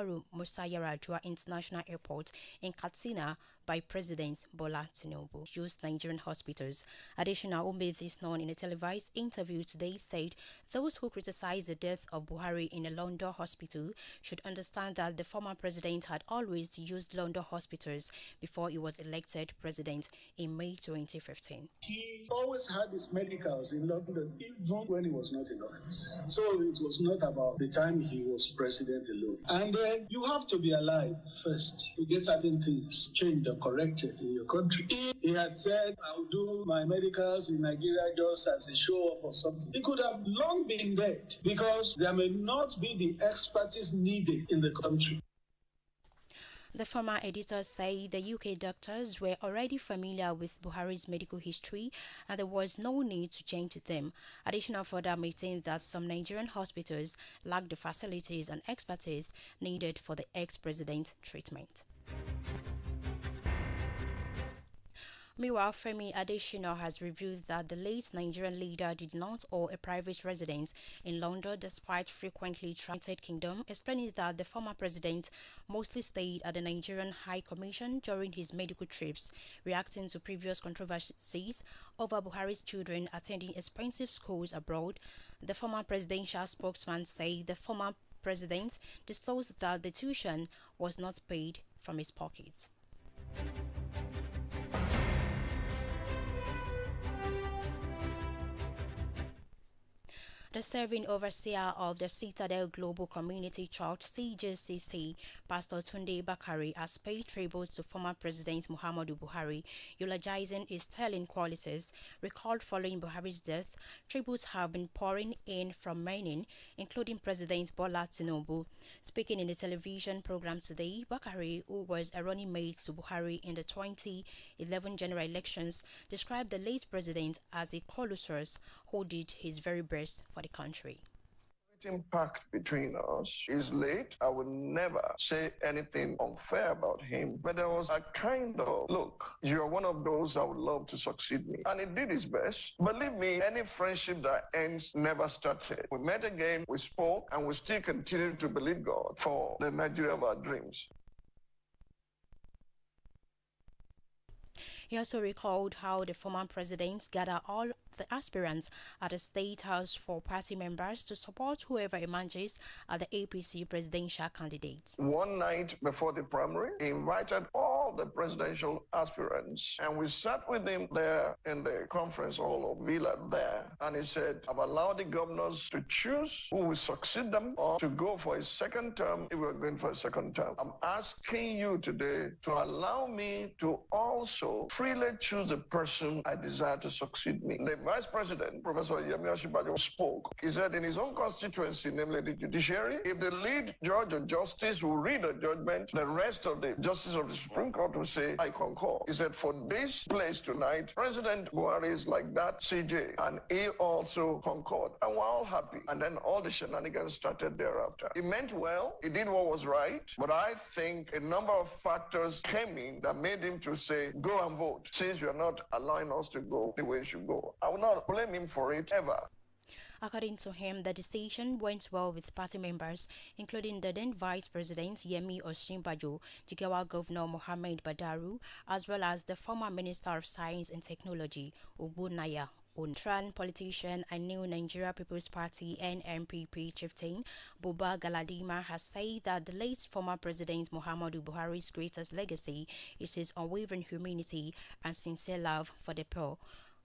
Umaru Musa Yar'Adua International Airport in Katsina by President Bola Tinubu used Nigerian hospitals. Additional, who made this known in a televised interview today, said those who criticize the death of Buhari in a London hospital should understand that the former president had always used London hospitals before he was elected president in May 2015. He always had his medicals in London, even when he was not in office. So it was not about the time he was president alone. And then you have to be alive first to get certain things changed or corrected in your country. He had said, I'll do my medicals in Nigeria just as a show off or something. He could have long been dead because there may not be the expertise needed in the country. The former editors say the UK doctors were already familiar with Buhari's medical history and there was no need to change them. Additional further maintained that some Nigerian hospitals lack the facilities and expertise needed for the ex-president's treatment. Meanwhile, Femi Adesina has revealed that the late Nigerian leader did not own a private residence in London despite frequently traveling to the United Kingdom, explaining that the former president mostly stayed at the Nigerian High Commission during his medical trips, reacting to previous controversies over Buhari's children attending expensive schools abroad. The former presidential spokesman said the former president disclosed that the tuition was not paid from his pocket. The serving overseer of the Citadel Global Community Church (CGCC), Pastor Tunde Bakari, has paid tribute to former President Muhammadu Buhari, eulogizing his sterling qualities. Recalled following Buhari's death, tributes have been pouring in from many, including President Bola Tinubu. Speaking in the television program today, Bakari, who was a running mate to Buhari in the 2011 general elections, described the late president as a colossus who did his very best for the country. Impact between us is late. I would never say anything unfair about him, but there was a kind of, look, you're one of those I would love to succeed me. And he did his best. Believe me, any friendship that ends never started. We met again, we spoke, and we still continue to believe God for the Nigeria of our dreams. He also recalled how the former president gathered all the aspirants at the State House for party members to support whoever emerges as the APC presidential candidate. One night before the primary, he invited all the presidential aspirants, and we sat with him there in the conference hall of Villa there, and he said, I've allowed the governors to choose who will succeed them or to go for a second term if we're going for a second term. I'm asking you today to allow me to also freely choose the person I desire to succeed me. The Vice President, Professor Yemi Osinbajo, spoke. He said in his own constituency, namely the judiciary, if the lead judge or justice will read a judgment, the rest of the justices of the Supreme Court will say, I concur. He said, for this place tonight, President Buhari is like that CJ, and he also concurred. And we're all happy. And then all the shenanigans started thereafter. He meant well. He did what was right. But I think a number of factors came in that made him to say, go and vote, since you're not allowing us to go the way it should go. I will not blame him for it ever. According to him, the decision went well with party members, including the then Vice President Yemi Osinbajo, Jigawa Governor Mohammed Badaru, as well as the former Minister of Science and Technology, Ogbonnaya Ontran politician and New Nigeria People's Party (NNPP) chieftain Buba Galadima has said that the late former President Muhammadu Buhari's greatest legacy is his unwavering humanity and sincere love for the poor.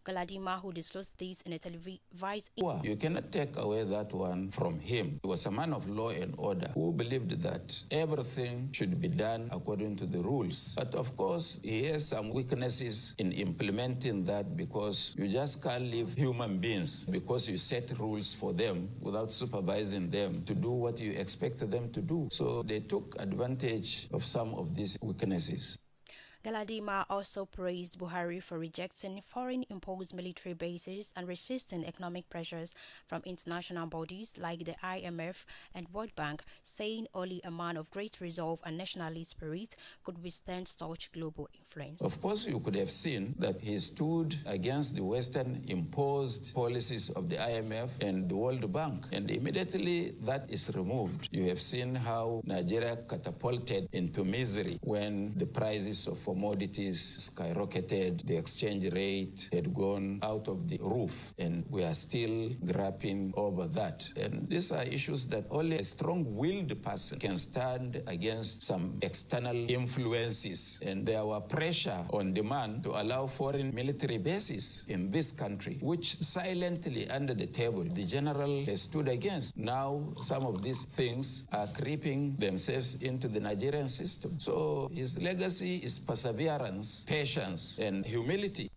Galadima, who disclosed this in a televised... You cannot take away that one from him. He was a man of law and order who believed that everything should be done according to the rules. But of course, he has some weaknesses in implementing that because you just can't leave human beings because you set rules for them without supervising them to do what you expect them to do. So they took advantage of some of these weaknesses. Galadima also praised Buhari for rejecting foreign-imposed military bases and resisting economic pressures from international bodies like the IMF and World Bank, saying only a man of great resolve and nationalist spirit could withstand such global influence. Of course, you could have seen that he stood against the Western imposed policies of the IMF and the World Bank, and immediately that is removed. You have seen how Nigeria catapulted into misery when the prices of commodities skyrocketed, the exchange rate had gone out of the roof, and we are still grappling over that. And these are issues that only a strong-willed person can stand against some external influences. And there were pressure on demand to allow foreign military bases in this country, which silently under the table the general has stood against. Now some of these things are creeping themselves into the Nigerian system. So his legacy is perseverance, patience, and humility.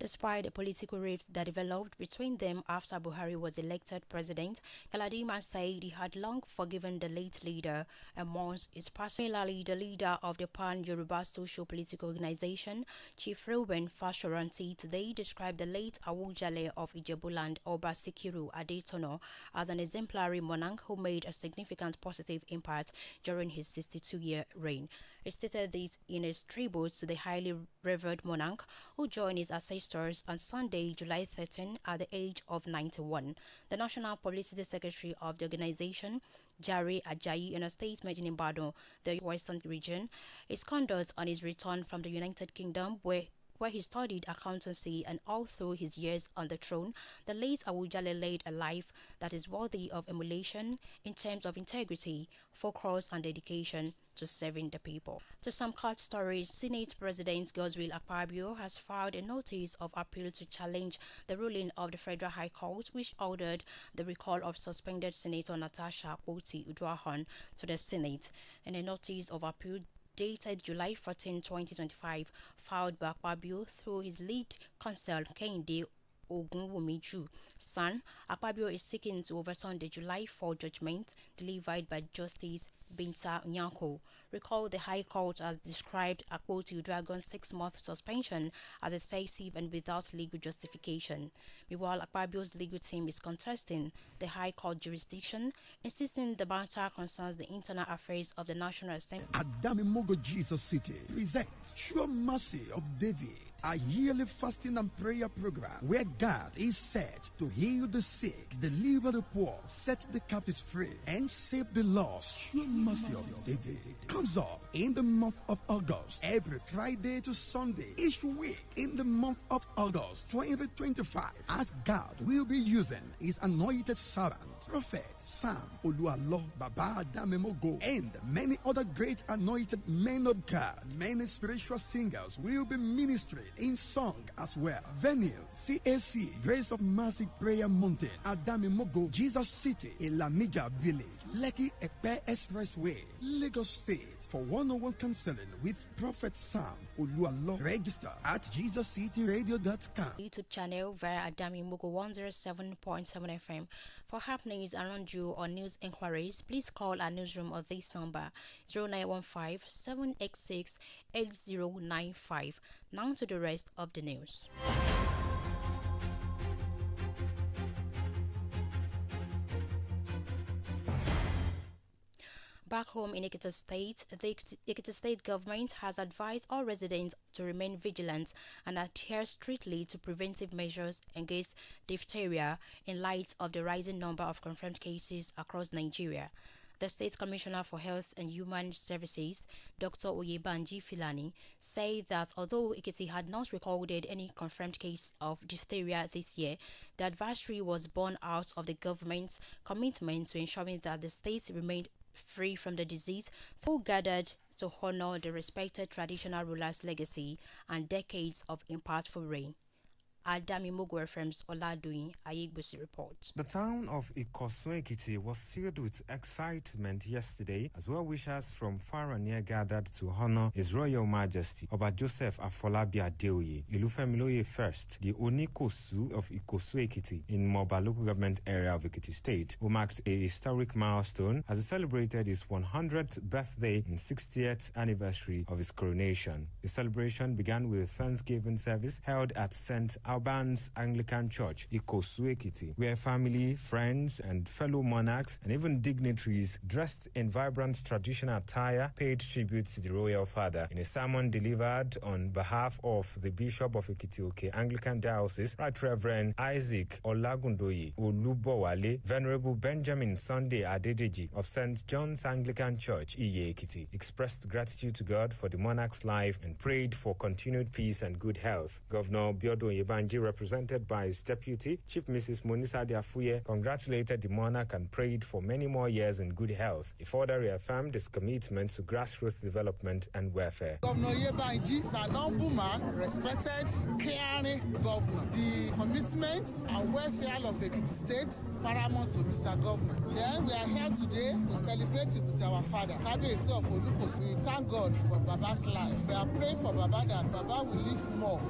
Despite the political rift that developed between them after Buhari was elected president, Galadima said he had long forgiven the late leader and mourns his passing. Similarly, the leader of the Pan-Yoruba Social Political Organization, Chief Reuben Fashoranti, today described the late Awujale of Ijebuland, Oba Sikiru Adetono, as an exemplary monarch who made a significant positive impact during his 62-year reign. He stated this in his tribute to the highly revered monarch who joined his ancestors on Sunday, July 13, at the age of 91. The National Publicity Secretary of the organization, Jare Ajayi, in a statement in Ibadan, the Western region, his conduct on his return from the United Kingdom, where he studied accountancy, and all through his years on the throne, the late Awujale led a life that is worthy of emulation in terms of integrity, focus, and dedication to serving the people. To some court stories, Senate President Godswill Akpabio has filed a notice of appeal to challenge the ruling of the Federal High Court, which ordered the recall of suspended Senator Natasha Akpoti-Uduaghan to the Senate. In a notice of appeal dated July 14, 2025, filed by Akpabio through his lead counsel Kehinde Ogunwumiju son, Akpabio is seeking to overturn the July 4 judgment delivered by Justice Binta Nyako. Recall the High Court has described Akpoti-Uduaghan's 6-month suspension as excessive and without legal justification. Meanwhile, Akpabio's legal team is contesting the High Court jurisdiction, insisting the matter concerns the internal affairs of the National Assembly. Adamimogo Jesus City presents Sure Mercy of David, a yearly fasting and prayer program where God is said to heal the sick, deliver the poor, set the captives free, and save the lost. Sure Mercy of David comes up in the month of August, every Friday to Sunday, each week in the month of August 2025, as God will be using his anointed servant, Prophet Sam Oluwalo Baba Adamimogo, and many other great anointed men of God. Many spiritual singers will be ministering in song as well. Venue CAC Grace of Mercy Prayer Mountain, Adamimogo, Jesus City, Ilamija Village, Lekki Epe Expressway, Lagos State. For one-on-one counseling with Prophet Sam Oluwalo, register at JesusCityRadio.com. YouTube channel via Adamimogo 107.7 FM. For happenings around you or news inquiries, please call our newsroom on this number 0915 786 8095. Now to the rest of the news. Back home in Ekiti State, the Ekiti State government has advised all residents to remain vigilant and adhere strictly to preventive measures against diphtheria in light of the rising number of confirmed cases across Nigeria. The State Commissioner for Health and Human Services, Dr. Oyebanji Filani, said that although Ekiti had not recorded any confirmed case of diphtheria this year, the advisory was born out of the government's commitment to ensuring that the state remained free from the disease, who gathered to honor the respected traditional ruler's legacy and decades of impactful reign. Adamimogo FM's Oladoyin Ayegbusi report. The town of Ikosu-Ekiti was filled with excitement yesterday as well-wishers from far and near gathered to honor His Royal Majesty Oba Joseph Afolabi Adeoye, Ilufemiloye First, the Onikosu of Ikosu-Ekiti in Moba local government area of Ekiti State, who marked a historic milestone as he celebrated his 100th birthday and 60th anniversary of his coronation. The celebration began with a Thanksgiving service held at St. Albans Anglican Church, Ikosu-Ekiti, where family, friends, and fellow monarchs and even dignitaries dressed in vibrant traditional attire paid tribute to the royal father. In a sermon delivered on behalf of the Bishop of Ekiti-Oke Anglican Diocese, Right Reverend Isaac Olagundoye Olubowale, Venerable Benjamin Sunday Adedeji of St. John's Anglican Church, Iye Ekiti, expressed gratitude to God for the monarch's life and prayed for continued peace and good health. Governor Biodun Yebanji, represented by his deputy, Chief Mrs. Monisa Diafuye, congratulated the monarch and prayed for many more years in good health. He further reaffirmed his commitment to grassroots development and welfare. Governor Yebanji is an humble man, respected, caring governor. The commitments and welfare of Ekiti State paramount to Mr. Governor. Then we are here today to celebrate with our father, Kabiyesi of Olukosu. We thank God for Baba's life. We are praying for Baba that Baba will live more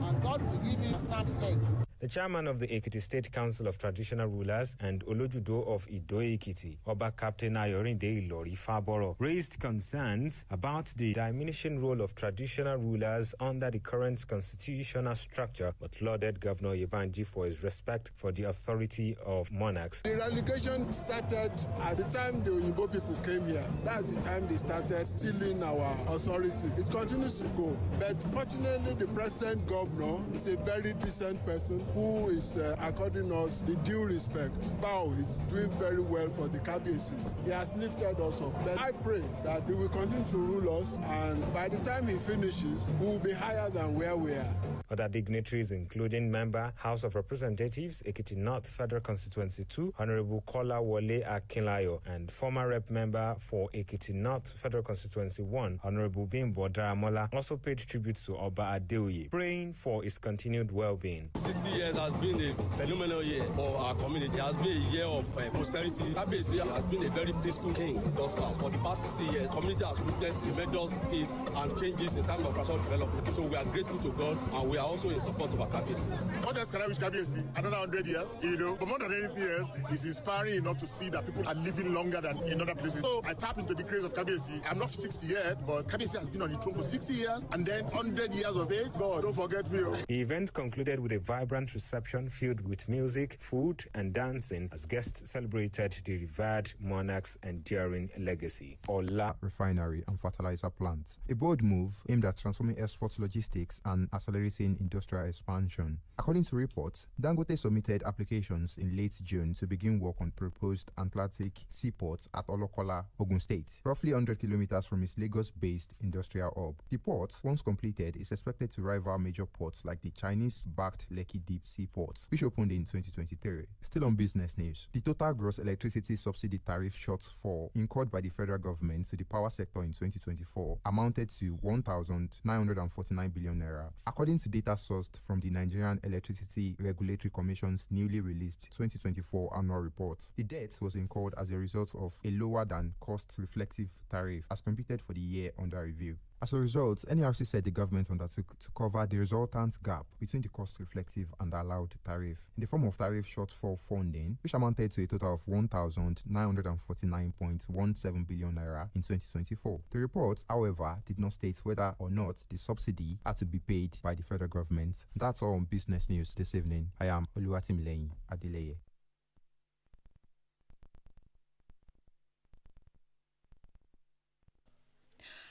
and God will give him a sound health. The chairman of the Ekiti State Council of Traditional Rulers and Olojudo of Ido-Ekiti, Oba Captain Iroyin Lukutu Pebe, raised concerns about the diminishing role of traditional rulers under the current constitutional structure, but lauded Governor Yebanji for his respect for the authority of monarchs. The relegation started at the time the Oyinbo people came here. That's the time they started stealing our authority. It continues to go. But fortunately, the present governor is a very decent person who is according us the due respect. Bao is doing very well for the Kabiyesi. He has lifted us up. But I pray that he will continue to rule us, and by the time he finishes, we will be higher than where we are. Other dignitaries, including member House of Representatives, Ekiti North Federal Constituency 2, Honorable Kola Wole Akinlayo, and former rep member for Ekiti North Federal Constituency 1, Honorable Bimbo Daramola, also paid tribute to Oba Adeoye, praying for his continued well-being. 60 years has been a phenomenal year for our community. It has been a year of prosperity. Kabiyesi has been a very peaceful king thus far. For the past 60 years, the community has witnessed tremendous peace and changes in terms of national development. So we are grateful to God, and we are also in support of our Kabiyesi. What else can I wish Kabiyesi? Another 100 years, But more than anything else, it's inspiring enough to see that people are living longer than in other places. So I tap into the grace of Kabiyesi. I'm not 60 yet, but Kabiyesi has been on the throne for 60 years, and then 100 years of age. God, don't forget me. The event concluded with a vibrant reception filled with music, food, and dancing as guests celebrated the revered monarch's enduring legacy. Ola Refinery and Fertilizer Plants, a bold move aimed at transforming export logistics and accelerating industrial expansion. According to reports, Dangote submitted applications in late June to begin work on proposed Atlantic seaport at Olokola, Ogun State, roughly 100 kilometers from its Lagos-based industrial hub. The port, once completed, is expected to rival major ports like the Chinese-backed Lekki Deep Sea Port, which opened in 2023. Still on business news, the total gross electricity subsidy tariff shortfall incurred by the federal government to the power sector in 2024 amounted to 1,949 billion naira. According to data sourced from the Nigerian Electricity Regulatory Commission's newly released 2024 annual report, the debt was incurred as a result of a lower than cost reflective tariff as computed for the year under review. As a result, NERC said the government undertook to cover the resultant gap between the cost-reflective and allowed tariff in the form of tariff shortfall funding, which amounted to a total of 1,949.17 billion naira in 2024. The report, however, did not state whether or not the subsidy had to be paid by the federal government. That's all on business news this evening. I am Oluwatimileyin Adeleye.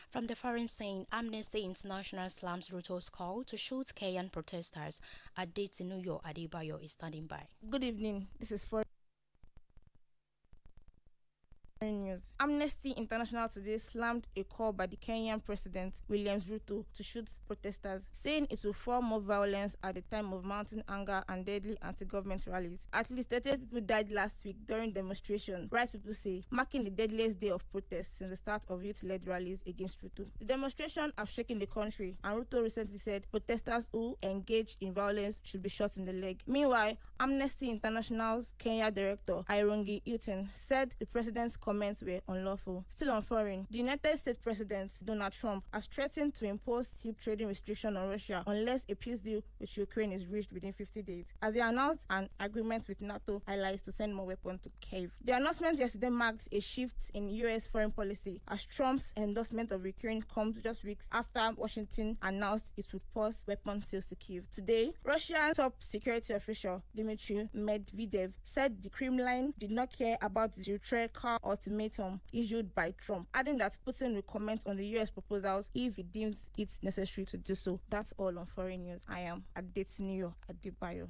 From the foreign scene, Amnesty International slams Ruto's call to shoot Kenyan protesters at Adetinuyo Adebayo is standing by. Good evening. This is Foreign News. Amnesty International today slammed a call by the Kenyan President William Ruto to shoot protesters, saying it will form more violence at the time of mounting anger and deadly anti-government rallies. At least 30 people died last week during demonstration, right people say, marking the deadliest day of protests since the start of youth-led rallies against Ruto. The demonstration have shaken the country, and Ruto recently said protesters who engage in violence should be shot in the leg. Meanwhile, Amnesty International's Kenya director Iroyin Lukutu said the president's comments were unlawful. Still on foreign, the United States President Donald Trump has threatened to impose steep trading restriction on Russia unless a peace deal with Ukraine is reached within 50 days, as he announced an agreement with NATO allies to send more weapons to Kyiv. The announcement yesterday marked a shift in U.S. foreign policy, as Trump's endorsement of Ukraine comes just weeks after Washington announced it would pause weapon sales to Kyiv. Today, Russian top security official Dmitry Medvedev said the Kremlin did not care about the rhetorical ultimatum issued by Trump, adding that Putin will comment on the U.S. proposals if he deems it necessary to do so. That's all on foreign news. I am Adetiniyo Adebayo.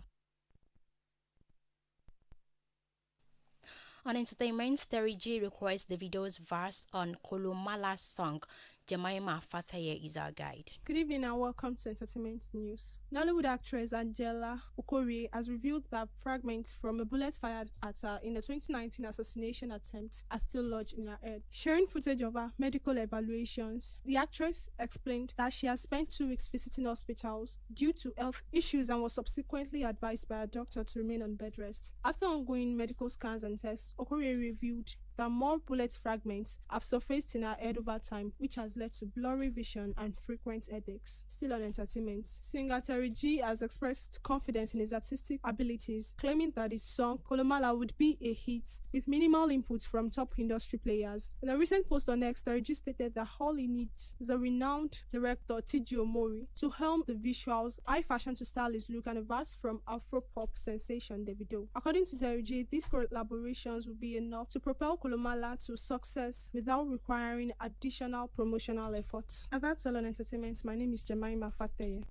On entertainment, Terry G requests Davido's verse on Kolomala's song Jemima Fataye is our guide. Good evening and welcome to Entertainment News. Nollywood actress Angela Okorie has revealed that fragments from a bullet fired at her in the 2019 assassination attempt are still lodged in her head. Sharing footage of her medical evaluations, the actress explained that she has spent 2 weeks visiting hospitals due to health issues and was subsequently advised by a doctor to remain on bed rest. After ongoing medical scans and tests, Okorie revealed that more bullet fragments have surfaced in her head over time, which has led to blurry vision and frequent headaches. Still on entertainment, singer Terry G has expressed confidence in his artistic abilities, claiming that his song Kolomala would be a hit with minimal input from top industry players. In a recent post on X, Terry G stated that all he needs is a renowned director T.J. Omori to helm the visuals, high fashion to style his look, and a verse from Afro-pop sensation Davido. According to Terry G, these collaborations will be enough to propel Kolomala to success without requiring additional promotional efforts. And that's all on entertainment. My name is Jemima Fateye.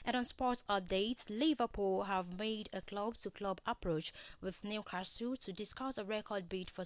And on sports updates, Liverpool have made a club-to-club approach with Newcastle to discuss a record bid for